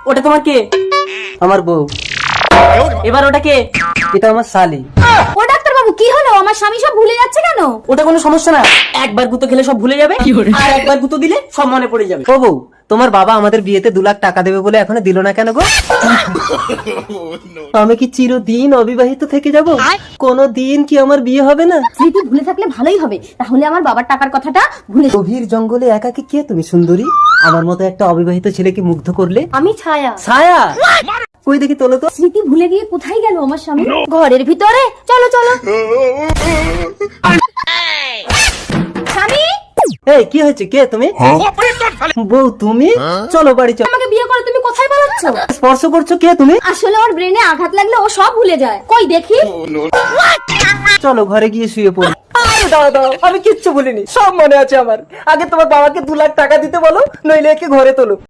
ওটা তোমার কে? আমার বউ। এবার ওটা কে? এটা আমার শালি। ও ডাক্তার বাবু কি হলো? আমার স্বামী সব ভুলে যাচ্ছে কেন? ওটা কোনো সমস্যা না, একবার গুঁতো খেলে সব ভুলে যাবে, আর একবার গুঁতো দিলে সব মনে পড়ে যাবে। ও বউ, তোমার বাবা আমাদের বিয়েতে 2 লাখ টাকা দেবে বলে এখনো দিল না কেন গো? আমি কি চিরদিন অবিবাহিত থেকে যাব? কোনো দিন কি আমার বিয়ে হবে না? স্মৃতি ভুলে থাকলে ভালোই হবে, তাহলে আমার বাবার টাকার কথাটা ভুলে যাবে। গভীর জঙ্গলে একাকী কে তুমি সুন্দরী? আমার মতো একটা অবিবাহিত ছেলেকে মুগ্ধ করলে। আমি ছায়া। ছায়া কই দেখি, তোলো তো। স্মৃতি ভুলে গিয়ে কোথায় গেল আমার স্বামী? ঘরের ভিতরে। চলো চলো। স্বামী, এই কি হয়েছে? কে তুমি? বউ তুমি? চলো বাড়ি চলো। আমাকে বিয়ে করে তুমি কোথায় পালাচ্ছ? স্পর্শ করছো, কে তুমি? আসলে ওর ব্রেনে আঘাত লাগলে ও সব ভুলে যায়। কই দেখি। চলো ঘরে গিয়ে শুয়ে পড়ি। আরে দাদা, আমি কিচ্ছু বলিনি, সব মনে আছে আমার। আগে তোমার বাবাকে 2 লাখ টাকা দিতে বলো, নইলে একে ঘরে তোলো।